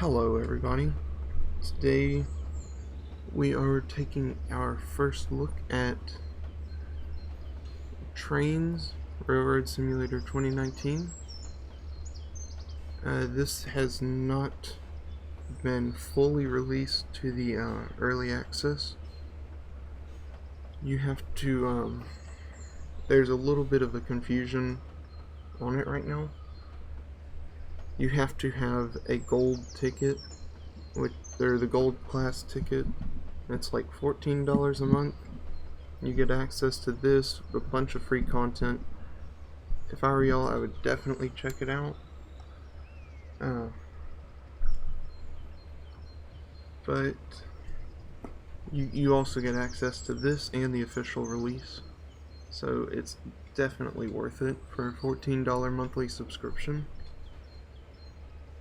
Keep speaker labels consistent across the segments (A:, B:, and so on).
A: Hello everybody. Today we are taking our first look at Trainz Railroad Simulator 2019. This has not been fully released to the early access. You have to, there's a little bit of a confusion on it right now. You have to have a gold ticket, or the gold class ticket. It's like $14 a month. You get access to this, a bunch of free content. If I were y'all, I would definitely check it out. But you also get access to this and the official release. So it's definitely worth it for a $14 monthly subscription.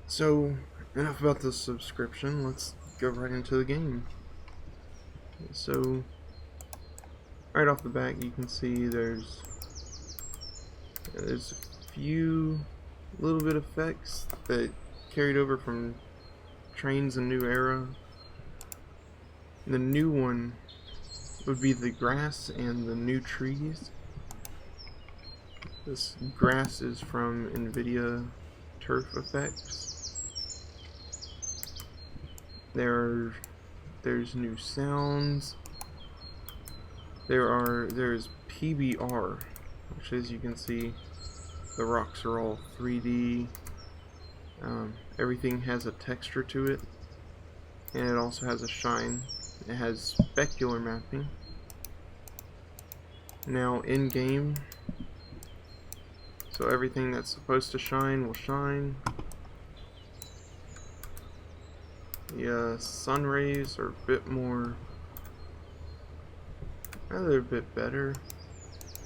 A: So, enough about the subscription, let's go right into the game. So, right off the bat you can see there's a few little bit of effects that carried over from Trainz a New Era. The new one would be the grass and the new trees. This grass is from NVIDIA turf effects. There's new sounds. There's PBR, which, as you can see, the rocks are all 3D. Everything has a texture to it, and it also has a shine. It has specular mapping. Now in game, so everything that's supposed to shine will shine. The sun rays are a bit more, they're a bit better.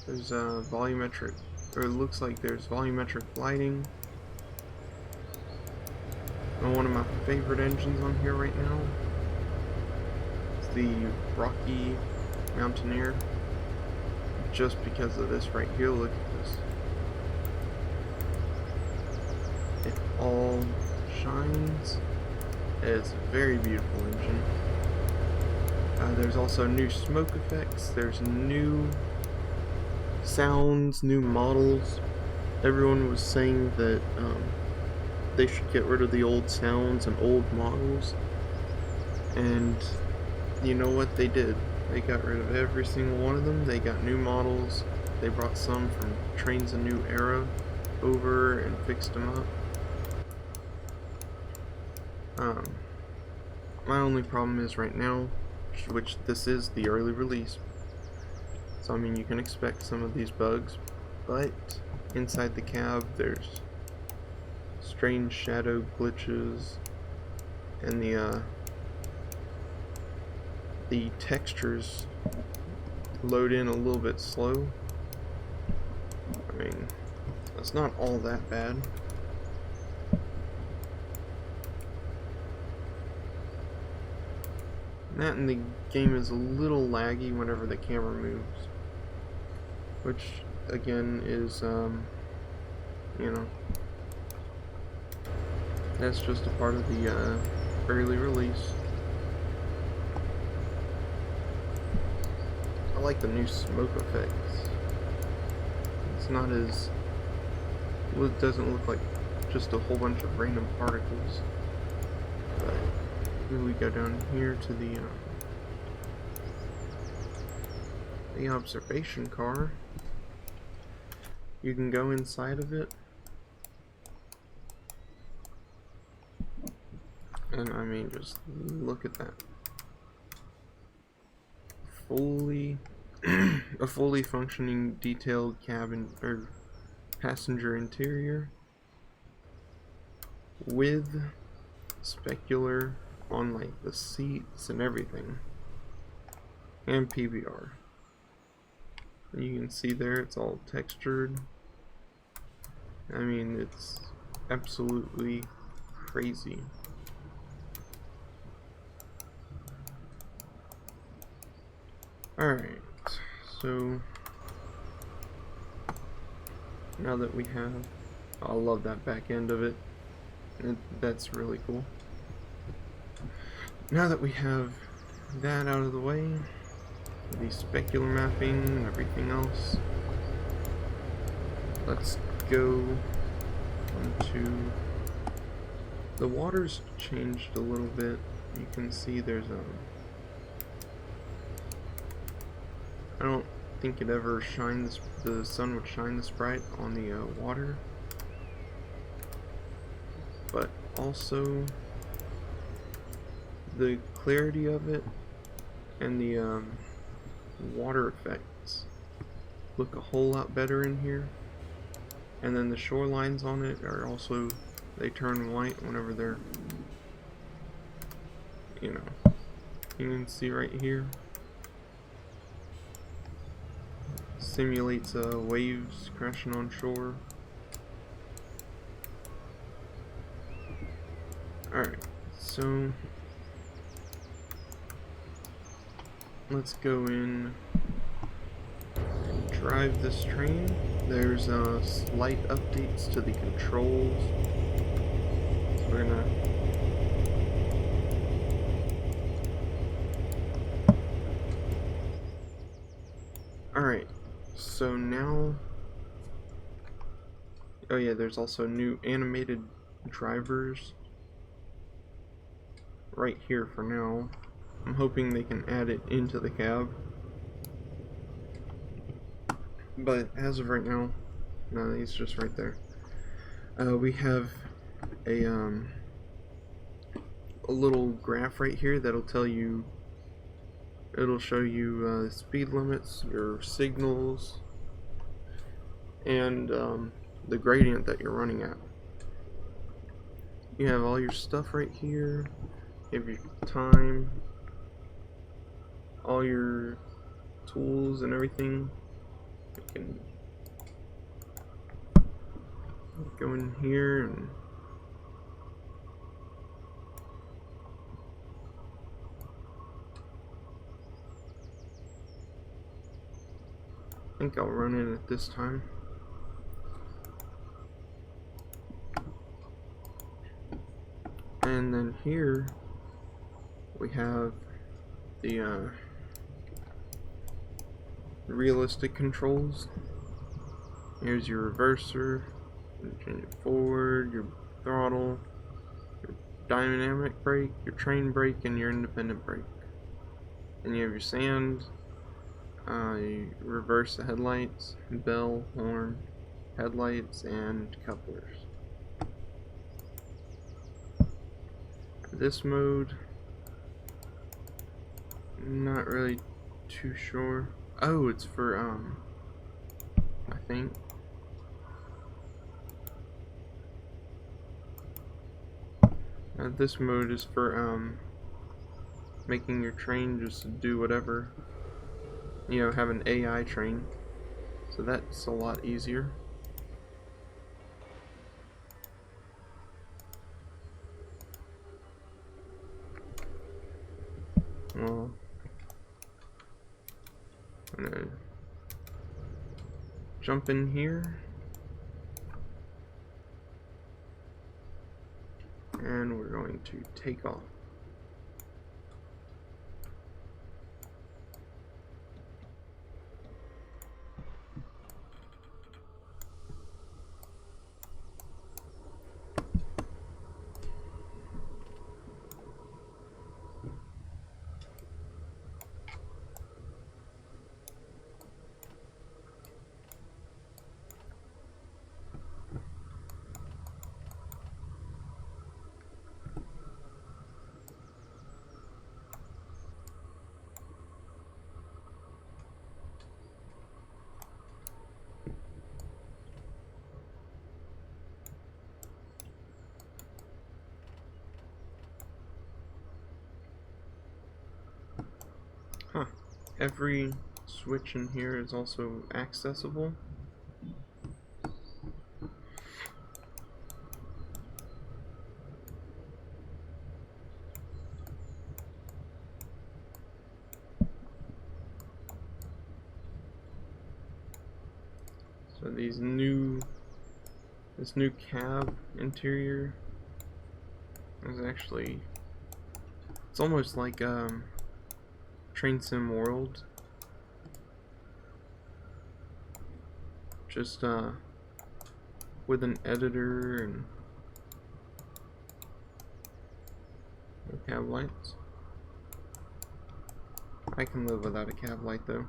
A: There's volumetric, or it looks like there's volumetric lighting. And one of my favorite engines on here right now is the Rocky Mountaineer. Just because of this right here, look at this. It all shines. It's a very beautiful engine. There's also new smoke effects. There's new sounds, new models. Everyone was saying that they should get rid of the old sounds and old models. And you know what they did? They got rid of every single one of them. They got new models. They brought some from Trainz a New Era over and fixed them up. My only problem is right now, which this is the early release, so I mean you can expect some of these bugs, but inside the cab there's strange shadow glitches, and the textures load in a little bit slow. I mean, it's not all that bad. That, and the game is a little laggy whenever the camera moves, which again is, you know, that's just a part of the early release. I like the new smoke effects. It's not as, well, it doesn't look like just a whole bunch of random particles. But here we go down here to the observation car. You can go inside of it, and I mean, just look at that. A fully functioning detailed cabin or passenger interior with specular on like the seats and everything, and PBR. You can see there it's all textured. I mean, it's absolutely crazy. Alright, so now that we have, I love that back end of it. That's really cool. Now that we have that out of the way, the specular mapping and everything else, let's go onto the water's changed a little bit. You can see there's I don't think it ever shined this, the sun would shine this bright on the water, but also the clarity of it and the water effects look a whole lot better in here. And then the shorelines on it are also, they turn white whenever they're, you know, you can see right here, simulates waves crashing on shore. Alright, so let's go in and drive this train. There's slight updates to the controls. So we're gonna Alright, so now, oh yeah, there's also new animated drivers right here for now. I'm hoping they can add it into the cab, but as of right now, no, he's just right there. We have a little graph right here that'll tell you, it'll show you speed limits, your signals, and the gradient that you're running at. You have all your stuff right here. You have your time, all your tools and everything. You can go in here and I think I'll run it at this time. And then here we have the realistic controls. Here's your reverser, change it forward, your throttle, your dynamic brake, your train brake, and your independent brake. And you have your sand, you reverse the headlights, bell, horn, headlights, and couplers. This mode, not really too sure. Oh, it's for I think this mode is for making your train just do whatever, you know, have an AI train, so that's a lot easier. Well, I'm gonna jump in here and we're going to take off. Huh. Every switch in here is also accessible. So this new cab interior is actually It's almost like Train Sim World, just with an editor and no cab lights. I can live without a cab light though.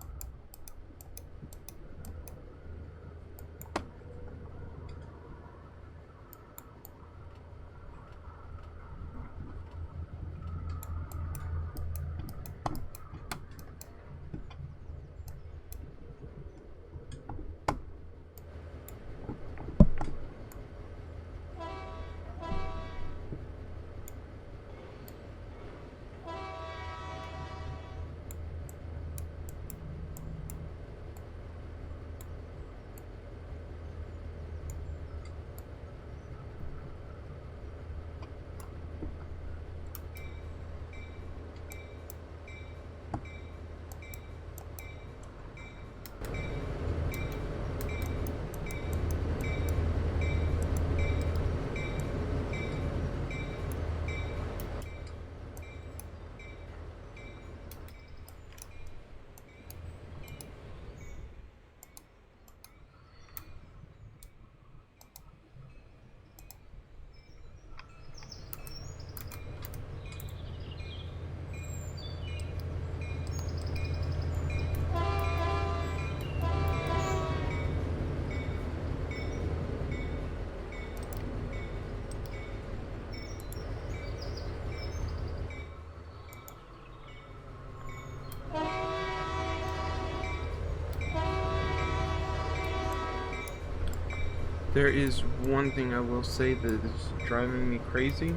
A: There is one thing I will say that is driving me crazy.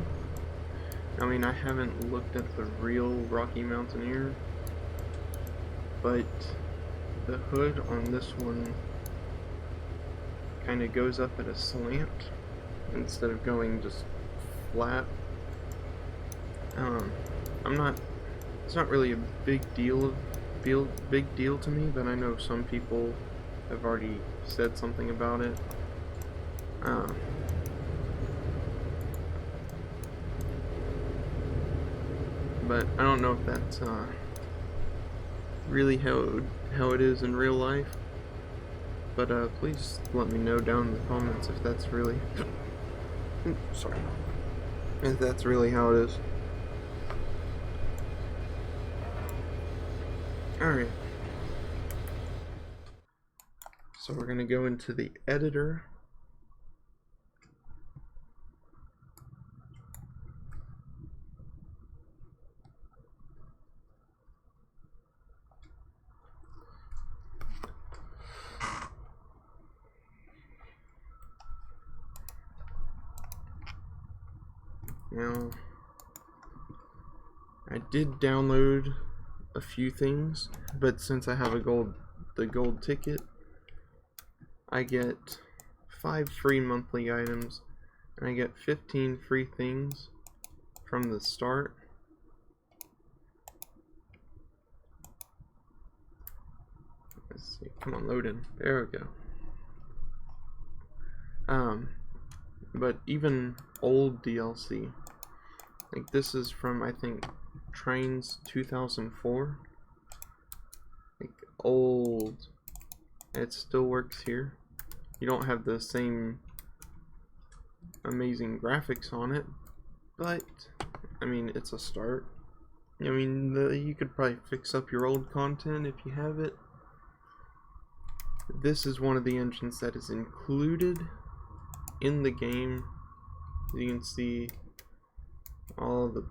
A: I mean, I haven't looked at the real Rocky Mountaineer, but the hood on this one kind of goes up at a slant instead of going just flat. It's not really a big deal to me, but I know some people have already said something about it. But I don't know if that's really how it is in real life. But please let me know down in the comments if that's really sorry, if that's really how it is. Alright, so we're gonna go into the editor. Now, I did download a few things, but since I have the gold ticket, I get 5 free monthly items, and I get 15 free things from the start. Let's see, come on, load in. There we go. But even old DLC, like this is from, I think, Trainz 2004. Like old. It still works here. You don't have the same amazing graphics on it, but I mean, it's a start. I mean, you could probably fix up your old content if you have it. This is one of the engines that is included in the game. You can see all the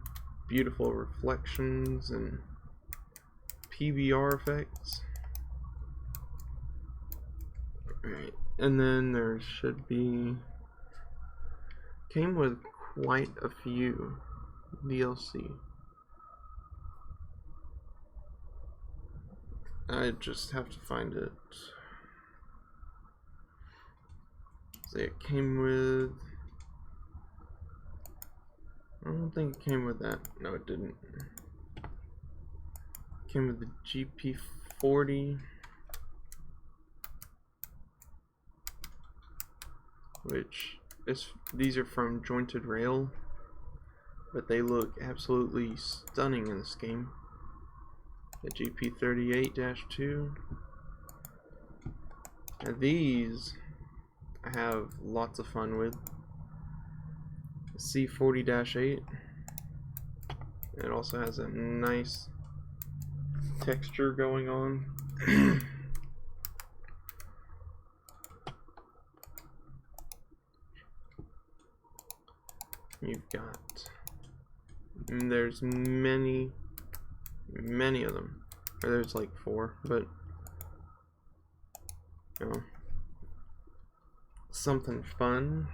A: beautiful reflections and PBR effects. Alright, and then there should be, came with quite a few DLC. I just have to find it. So it came with, I don't think it came with that. No, it didn't. It came with the GP40, which is, these are from Jointed Rail. but they look absolutely stunning in this game. The GP38-2. Now these I have lots of fun with. The C40-8. It also has a nice texture going on. You've got, and there's many of them, or there's like 4, but you know, something fun.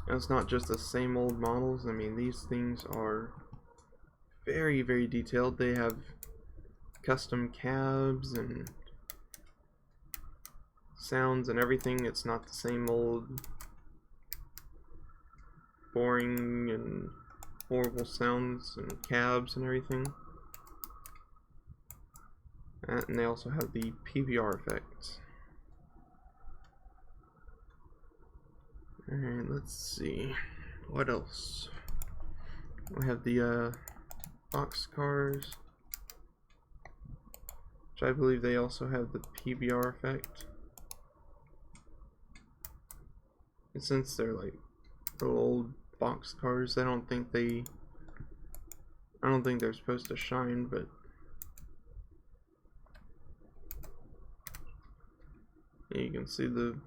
A: And it's not just the same old models. I mean, these things are very, very detailed. They have custom cabs and sounds and everything. It's not the same old boring and horrible sounds and cabs and everything. And they also have the PBR effects. Alright, let's see. What else? We have the box cars, which I believe they also have the PBR effect. And since they're like little old box cars, I don't think they're supposed to shine, but yeah, you can see the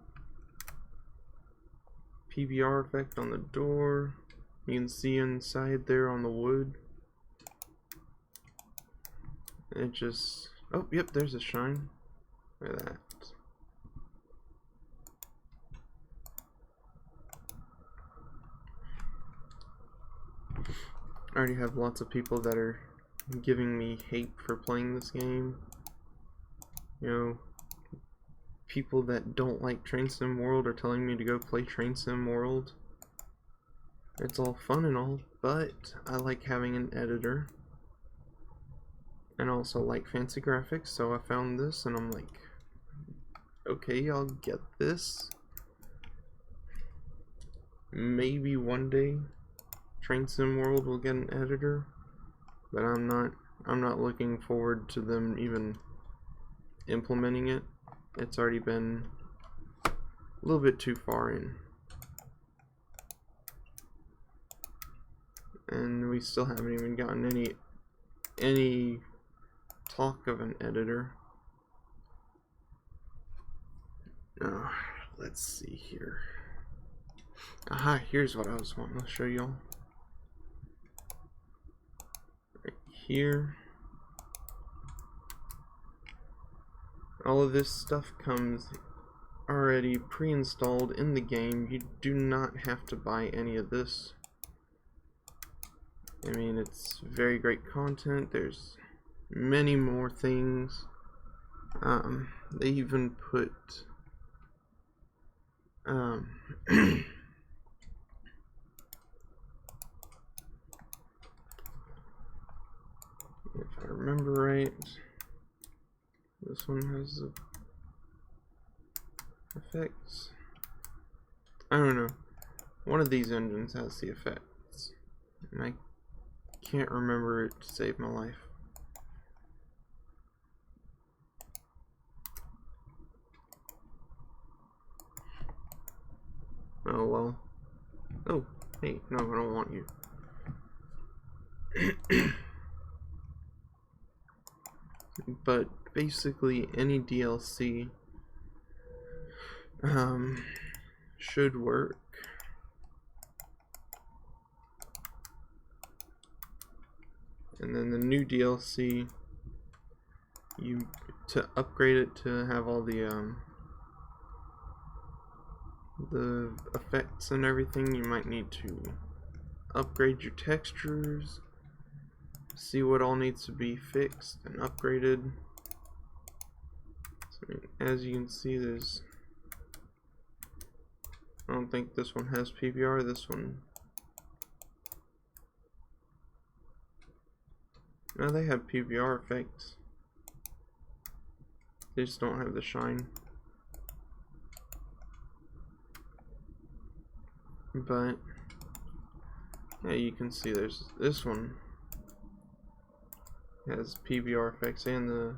A: PBR effect on the door. You can see inside there on the wood. It just, oh yep, there's a shine. Look at that. I already have lots of people that are giving me hate for playing this game. You know, people that don't like Train Sim World are telling me to go play Train Sim World. It's all fun and all, but I like having an editor. And I also like fancy graphics, so I found this and I'm like, okay, I'll get this. Maybe one day Train Sim World will get an editor, but I'm not looking forward to them even implementing it. It's already been a little bit too far in, and we still haven't even gotten any talk of an editor. Let's see here. Aha, here's what I was wanting to show y'all. Right here. All of this stuff comes already pre-installed in the game. You do not have to buy any of this. I mean, it's very great content. There's many more things. They even put if I remember right, this one has the effects. I don't know. One of these engines has the effects, and I can't remember it to save my life. Oh well. Oh, hey, no, I don't want you. But basically any DLC should work. And then the new DLC, to upgrade it to have all the effects and everything, you might need to upgrade your textures, see what all needs to be fixed and upgraded. So, as you can see, I don't think this one has PBR. This one, no, they have PBR effects. They just don't have the shine. But Yeah, you can see there's this one has PBR effects and the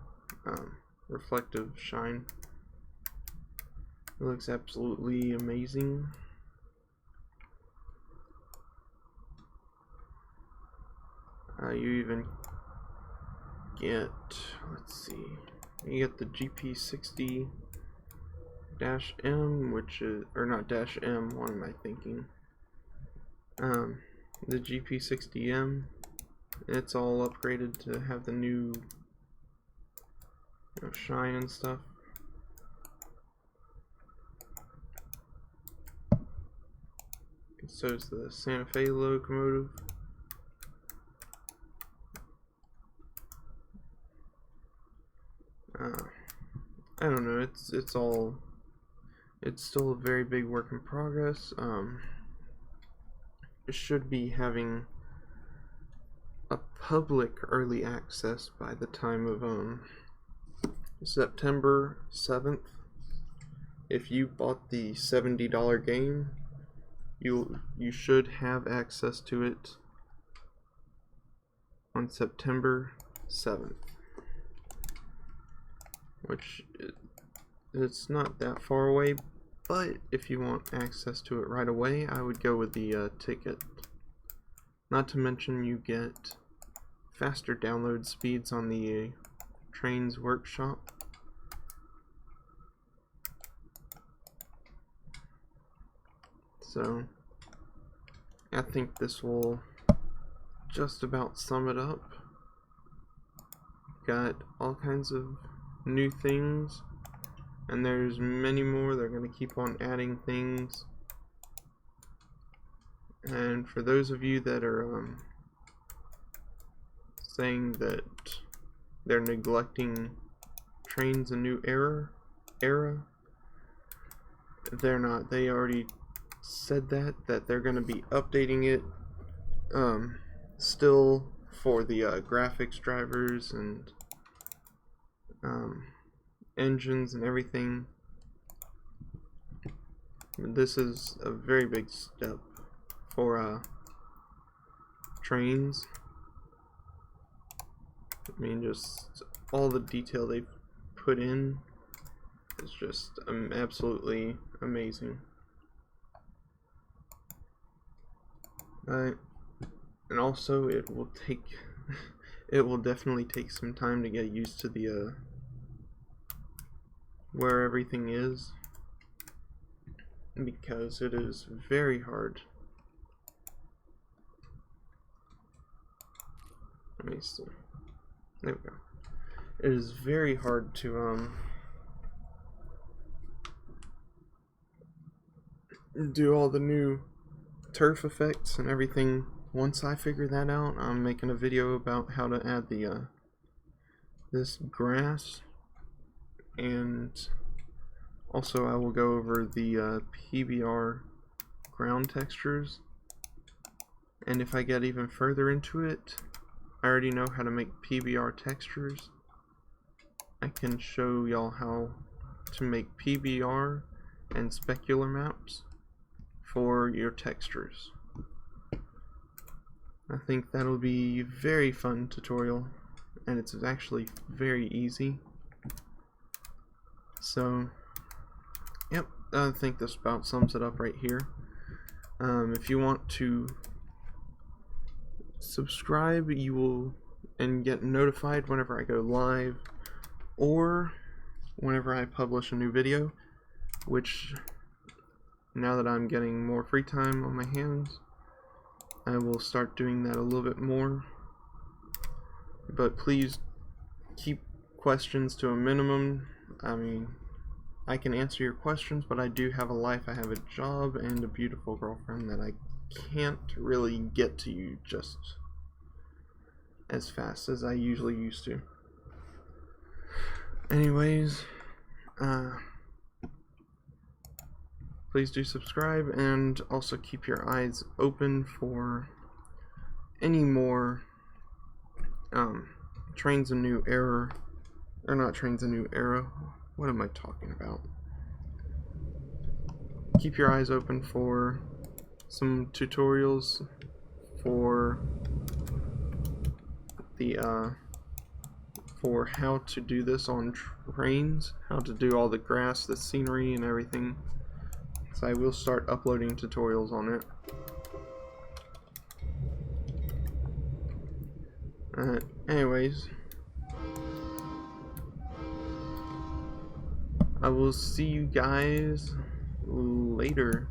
A: reflective shine. It looks absolutely amazing. You even get, let's see, you get the GP60-M, which is, or not dash M, what am I thinking? The GP60M, it's all upgraded to have the new shine and stuff. So is the Santa Fe locomotive. I don't know, it's still a very big work in progress. It should be having a public early access by the time of September 7th. If you bought the $70 game, you should have access to it on September 7th, which it's not that far away, but if you want access to it right away, I would go with the ticket. Not to mention you get faster download speeds on the Trainz workshop. So I think this will just about sum it up. Got all kinds of new things, and there's many more. They're going to keep on adding things. And for those of you that are saying that they're neglecting Trainz a New Era, they're not. They already said that they're going to be updating it still for the graphics drivers and engines and everything. This is a very big step for Trainz. I mean, just all the detail they've put in is just absolutely amazing. And also it will take it will definitely take some time to get used to the where everything is, because it is very hard. Let me see. There we go. It is very hard to do all the new turf effects and everything. Once I figure that out, I'm making a video about how to add the this grass, and also I will go over the PBR ground textures. And if I get even further into it, I already know how to make PBR textures. I can show y'all how to make PBR and specular maps for your textures. I think that'll be a very fun tutorial, and it's actually very easy. So, yep, I think this about sums it up right here. If you want to subscribe, you will and get notified whenever I go live or whenever I publish a new video, which now that I'm getting more free time on my hands, I will start doing that a little bit more. But please keep questions to a minimum. I mean, I can answer your questions, but I do have a life. I have a job and a beautiful girlfriend that I can't really get to you just as fast as I usually used to. Anyways, please do subscribe, and also keep your eyes open for any more Trainz a New Era, or not Trainz a New Era, what am I talking about? Keep your eyes open for some tutorials for the for how to do this on trains, how to do all the grass, the scenery, and everything. So I will start uploading tutorials on it. Anyways, I will see you guys later.